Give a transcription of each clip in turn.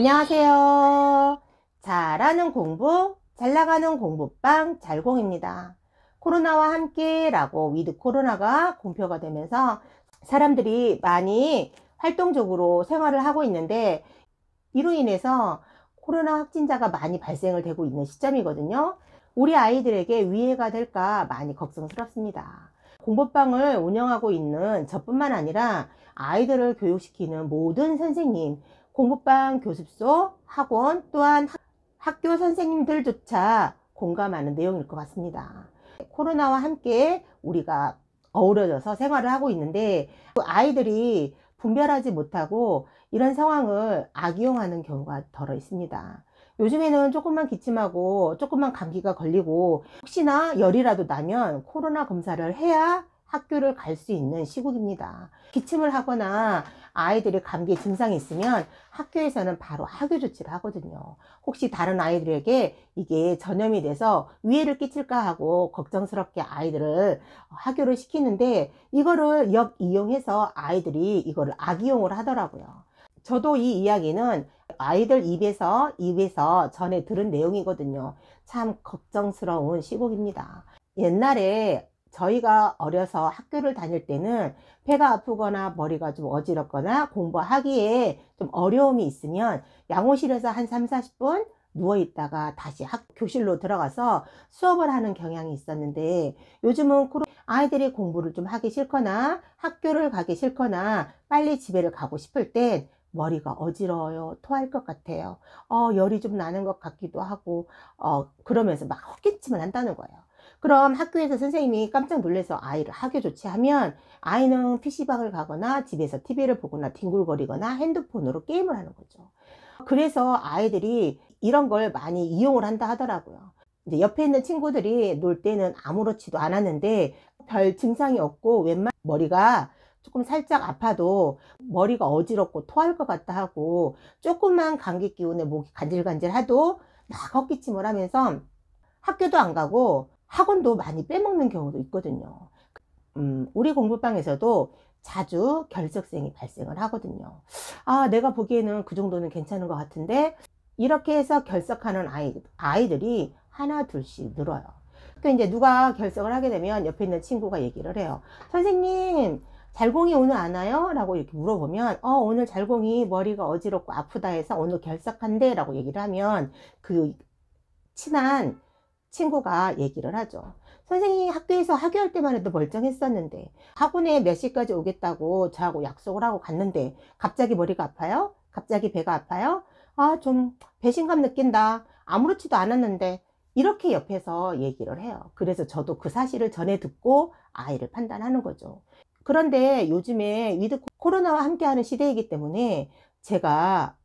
안녕하세요. 잘하는 공부, 잘 나가는 공부방 잘공입니다. 코로나와 함께 라고 위드 코로나가 공표가 되면서 사람들이 많이 활동적으로 생활을 하고 있는데, 이로 인해서 코로나 확진자가 많이 발생을 되고 있는 시점이거든요. 우리 아이들에게 위해가 될까 많이 걱정스럽습니다. 공부방을 운영하고 있는 저뿐만 아니라 아이들을 교육시키는 모든 선생님, 공부방, 교습소, 학원, 또한 학교 선생님들조차 공감하는 내용일 것 같습니다. 코로나와 함께 우리가 어우러져서 생활을 하고 있는데, 아이들이 분별하지 못하고 이런 상황을 악용하는 경우가 덜어 있습니다. 요즘에는 조금만 기침하고 조금만 감기가 걸리고 혹시나 열이라도 나면 코로나 검사를 해야 학교를 갈 수 있는 시국입니다. 기침을 하거나 아이들이 감기 증상이 있으면 학교에서는 바로 학교 조치를 하거든요. 혹시 다른 아이들에게 이게 전염이 돼서 위해를 끼칠까 하고 걱정스럽게 아이들을 학교를 시키는데, 이거를 역이용해서 아이들이 이거를 악이용을 하더라고요. 저도 이 이야기는 아이들 입에서 전에 들은 내용이거든요. 참 걱정스러운 시국입니다. 옛날에 저희가 어려서 학교를 다닐 때는 배가 아프거나 머리가 좀 어지럽거나 공부하기에 좀 어려움이 있으면 양호실에서 한 3, 40분 누워 있다가 다시 교실로 들어가서 수업을 하는 경향이 있었는데, 요즘은 아이들이 공부를 좀 하기 싫거나 학교를 가기 싫거나 빨리 집에를 가고 싶을 땐 머리가 어지러워요, 토할 것 같아요, 열이 좀 나는 것 같기도 하고, 그러면서 막 헛기침을 한다는 거예요. 그럼 학교에서 선생님이 깜짝 놀라서 아이를 학교 조치하면 아이는 PC방을 가거나 집에서 TV를 보거나 뒹굴거리거나 핸드폰으로 게임을 하는 거죠. 그래서 아이들이 이런 걸 많이 이용을 한다 하더라고요. 이제 옆에 있는 친구들이 놀 때는 아무렇지도 않았는데 별 증상이 없고 웬만 머리가 조금 살짝 아파도 머리가 어지럽고 토할 것 같다 하고, 조금만 감기 기운에 목이 간질간질 하도 막 헛기침을 하면서 학교도 안 가고 학원도 많이 빼먹는 경우도 있거든요. 우리 공부방에서도 자주 결석생이 발생을 하거든요. 내가 보기에는 그 정도는 괜찮은 것 같은데, 이렇게 해서 결석하는 아이들이 하나 둘씩 늘어요. 그러니까 이제 누가 결석을 하게 되면 옆에 있는 친구가 얘기를 해요. 선생님, 잘공이 오늘 안 와요? 라고 이렇게 물어보면 오늘 잘공이 머리가 어지럽고 아프다 해서 오늘 결석한대 라고 얘기를 하면, 그 친한 친구가 얘기를 하죠. 선생님이 학교에서 학교할 때만 해도 멀쩡했었는데 학원에 몇 시까지 오겠다고 저하고 약속을 하고 갔는데 갑자기 머리가 아파요? 갑자기 배가 아파요? 좀 배신감 느낀다, 아무렇지도 않았는데, 이렇게 옆에서 얘기를 해요. 그래서 저도 그 사실을 전해 듣고 아이를 판단하는 거죠. 그런데 요즘에 위드 코로나와 함께하는 시대이기 때문에 제가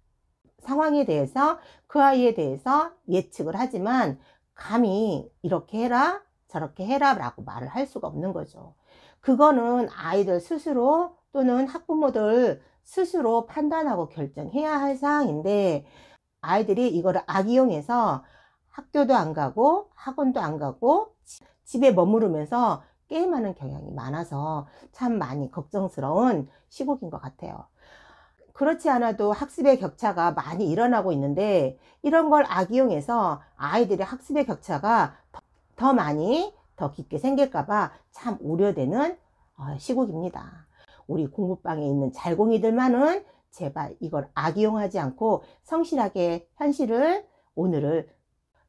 상황에 대해서, 그 아이에 대해서 예측을 하지만 감히 이렇게 해라 저렇게 해라 라고 말을 할 수가 없는 거죠. 그거는 아이들 스스로 또는 학부모들 스스로 판단하고 결정해야 할 사항인데, 아이들이 이거를 악이용해서 학교도 안 가고 학원도 안 가고 집에 머무르면서 게임하는 경향이 많아서 참 많이 걱정스러운 시국인 것 같아요. 그렇지 않아도 학습의 격차가 많이 일어나고 있는데, 이런 걸 악이용해서 아이들의 학습의 격차가 더 많이 더 깊게 생길까봐 참 우려되는 시국입니다. 우리 공부방에 있는 잘공이들만은 제발 이걸 악이용하지 않고 성실하게 현실을, 오늘을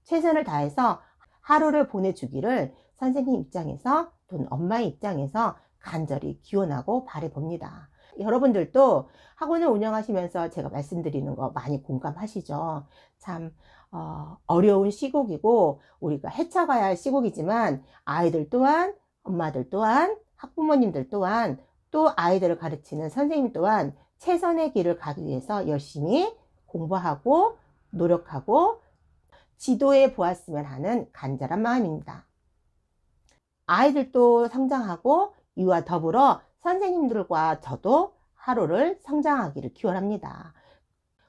최선을 다해서 하루를 보내주기를 선생님 입장에서 또는 엄마의 입장에서 간절히 기원하고 바라봅니다. 여러분들도 학원을 운영하시면서 제가 말씀드리는 거 많이 공감하시죠? 참 어려운 시국이고 우리가 헤쳐가야 할 시국이지만, 아이들 또한, 엄마들 또한, 학부모님들 또한, 또 아이들을 가르치는 선생님 또한 최선의 길을 가기 위해서 열심히 공부하고 노력하고 지도해 보았으면 하는 간절한 마음입니다. 아이들도 성장하고 이와 더불어 선생님들과 저도 하루를 성장하기를 기원합니다.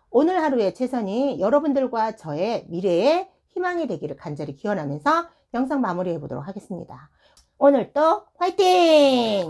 오늘 하루의 최선이 여러분들과 저의 미래의 희망이 되기를 간절히 기원하면서 영상 마무리해 보도록 하겠습니다. 오늘도 화이팅!